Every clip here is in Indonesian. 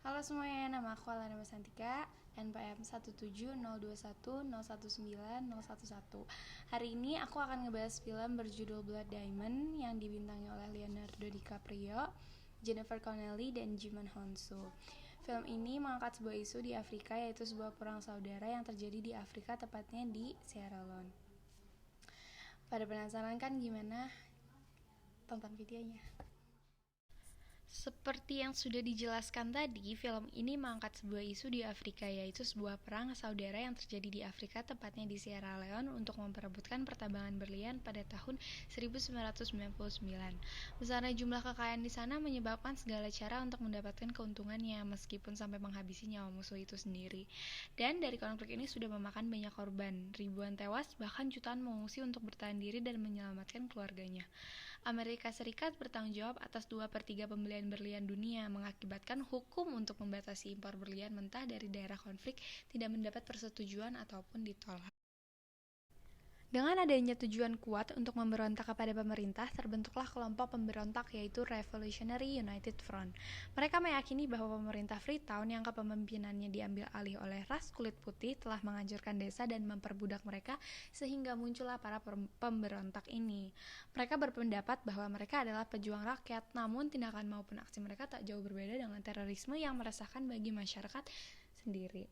Halo semuanya, nama aku Alana Masantika, NPM 17021019011. Hari ini aku akan ngebahas film berjudul Blood Diamond yang dibintangi oleh Leonardo DiCaprio, Jennifer Connelly, dan Jimon Honsu. Film ini mengangkat sebuah isu di Afrika, yaitu sebuah perang saudara yang terjadi di Afrika, tepatnya di Sierra Leone. Pada penasaran kan gimana? Tonton videonya. Seperti yang sudah dijelaskan tadi, film ini mengangkat sebuah isu di Afrika, yaitu sebuah perang saudara yang terjadi di Afrika, tepatnya di Sierra Leone, untuk memperebutkan pertambangan berlian pada tahun 1999. Besarnya jumlah kekayaan di sana menyebabkan segala cara untuk mendapatkan keuntungannya, meskipun sampai menghabisi nyawa musuh itu sendiri. Dan dari konflik ini sudah memakan banyak korban, ribuan tewas, bahkan jutaan mengungsi untuk bertahan diri dan menyelamatkan keluarganya. Amerika Serikat bertanggung jawab atas 2/3 pembelian berlian dunia, mengakibatkan hukum untuk membatasi impor berlian mentah dari daerah konflik tidak mendapat persetujuan ataupun ditolak. Dengan adanya tujuan kuat untuk memberontak kepada pemerintah, terbentuklah kelompok pemberontak, yaitu Revolutionary United Front. Mereka meyakini bahwa pemerintah Freetown yang kepemimpinannya diambil alih oleh ras kulit putih telah menghancurkan desa dan memperbudak mereka, sehingga muncullah para pemberontak ini. Mereka berpendapat bahwa mereka adalah pejuang rakyat, namun tindakan maupun aksi mereka tak jauh berbeda dengan terorisme yang meresahkan bagi masyarakat sendiri.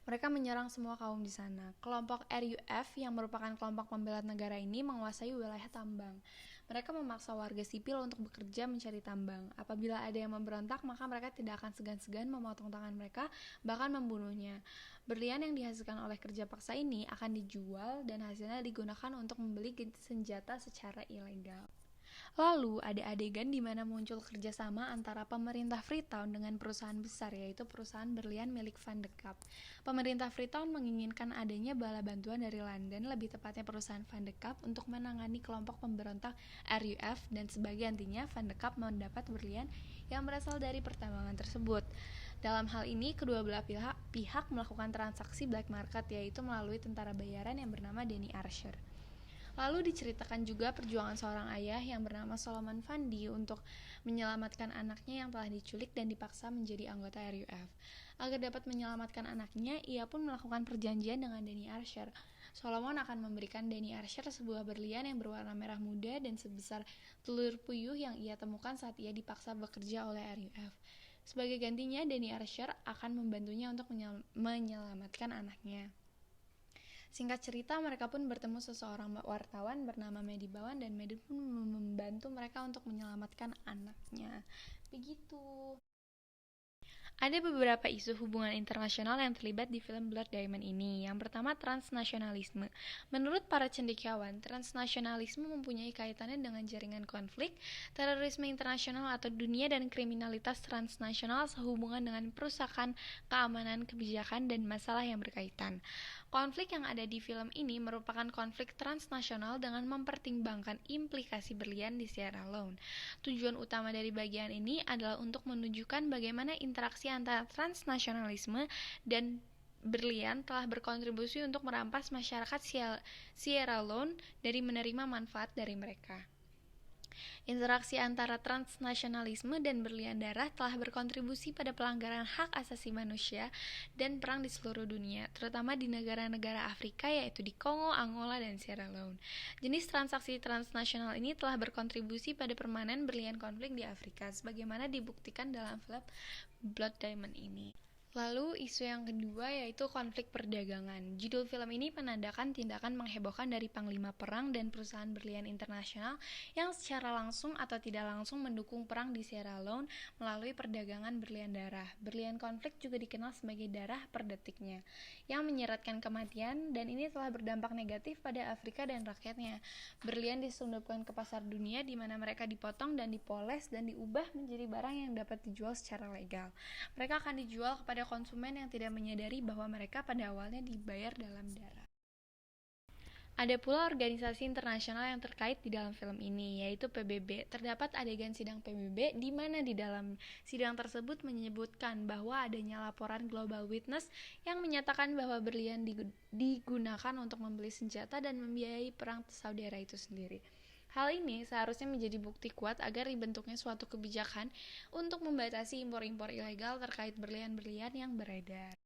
Mereka menyerang semua kaum di sana. Kelompok RUF yang merupakan kelompok pembela negara ini menguasai wilayah tambang. Mereka memaksa warga sipil untuk bekerja mencari tambang. Apabila ada yang memberontak, maka mereka tidak akan segan-segan memotong tangan mereka, bahkan membunuhnya. Berlian yang dihasilkan oleh kerja paksa ini akan dijual dan hasilnya digunakan untuk membeli senjata secara ilegal. Lalu ada adegan di mana muncul kerjasama antara pemerintah Freetown dengan perusahaan besar, yaitu perusahaan berlian milik Van de Kaap. Pemerintah Freetown menginginkan adanya bala bantuan dari London, lebih tepatnya perusahaan Van de Kaap, untuk menangani kelompok pemberontak RUF, dan sebagai gantinya Van de Kaap mendapat berlian yang berasal dari pertambangan tersebut. Dalam hal ini, kedua belah pihak melakukan transaksi black market, yaitu melalui tentara bayaran yang bernama Danny Archer. Lalu diceritakan juga perjuangan seorang ayah yang bernama Solomon Fandi untuk menyelamatkan anaknya yang telah diculik dan dipaksa menjadi anggota RUF. Agar dapat menyelamatkan anaknya, ia pun melakukan perjanjian dengan Danny Archer. Solomon akan memberikan Danny Archer sebuah berlian yang berwarna merah muda dan sebesar telur puyuh yang ia temukan saat ia dipaksa bekerja oleh RUF. Sebagai gantinya, Danny Archer akan membantunya untuk menyelamatkan anaknya. Singkat cerita, mereka pun bertemu seseorang wartawan bernama Medi Bawan, dan Medi pun membantu mereka untuk menyelamatkan anaknya. Begitu. Ada beberapa isu hubungan internasional yang terlibat di film Blood Diamond ini. Yang pertama, transnasionalisme. Menurut para cendekiawan, transnasionalisme mempunyai kaitannya dengan jaringan konflik, terorisme internasional atau dunia, dan kriminalitas transnasional sehubungan dengan perusakan keamanan, kebijakan, dan masalah yang berkaitan. Konflik yang ada di film ini merupakan konflik transnasional dengan mempertimbangkan implikasi berlian di Sierra Leone. Tujuan utama dari bagian ini adalah untuk menunjukkan bagaimana interaksi antara transnasionalisme dan berlian telah berkontribusi untuk merampas masyarakat Sierra Leone dari menerima manfaat dari mereka. Interaksi antara transnasionalisme dan berlian darah telah berkontribusi pada pelanggaran hak asasi manusia dan perang di seluruh dunia, terutama di negara-negara Afrika, yaitu di Kongo, Angola, dan Sierra Leone. Jenis transaksi transnasional ini telah berkontribusi pada permanen berlian konflik di Afrika, sebagaimana dibuktikan dalam film Blood Diamond ini. Lalu isu yang kedua yaitu konflik perdagangan. Judul film ini menandakan tindakan menghebohkan dari panglima perang dan perusahaan berlian internasional yang secara langsung atau tidak langsung mendukung perang di Sierra Leone melalui perdagangan berlian darah. Berlian konflik juga dikenal sebagai darah per detiknya, yang menyeratkan kematian, dan ini telah berdampak negatif pada Afrika dan rakyatnya. Berlian diselundupkan ke pasar dunia di mana mereka dipotong dan dipoles dan diubah menjadi barang yang dapat dijual secara legal. Mereka akan dijual kepada konsumen yang tidak menyadari bahwa mereka pada awalnya dibayar dalam darah. Ada pula organisasi internasional yang terkait di dalam film ini, yaitu PBB. Terdapat adegan sidang PBB di mana di dalam sidang tersebut menyebutkan bahwa adanya laporan Global Witness yang menyatakan bahwa berlian digunakan untuk membeli senjata dan membiayai perang saudara itu sendiri. Hal ini seharusnya menjadi bukti kuat agar dibentuknya suatu kebijakan untuk membatasi impor-impor ilegal terkait berlian-berlian yang beredar.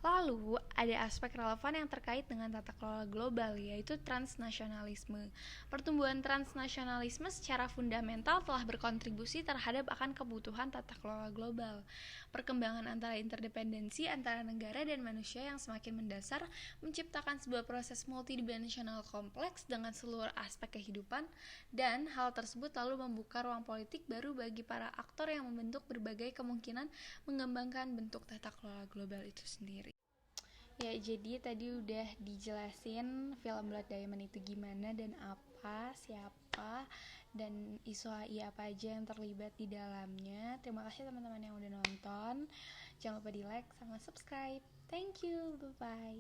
Lalu, ada aspek relevan yang terkait dengan tata kelola global, yaitu transnasionalisme. Pertumbuhan transnasionalisme secara fundamental telah berkontribusi terhadap akan kebutuhan tata kelola global. Perkembangan antara interdependensi antara negara dan manusia yang semakin mendasar menciptakan sebuah proses multidimensional kompleks dengan seluruh aspek kehidupan, dan hal tersebut lalu membuka ruang politik baru bagi para aktor yang membentuk berbagai kemungkinan mengembangkan bentuk tata kelola global itu sendiri. Ya, jadi tadi udah dijelasin film Blood Diamond itu gimana dan apa, siapa, dan isu HI apa aja yang terlibat di dalamnya. Terima kasih teman-teman yang udah nonton. Jangan lupa di like sama subscribe. Thank you, bye-bye.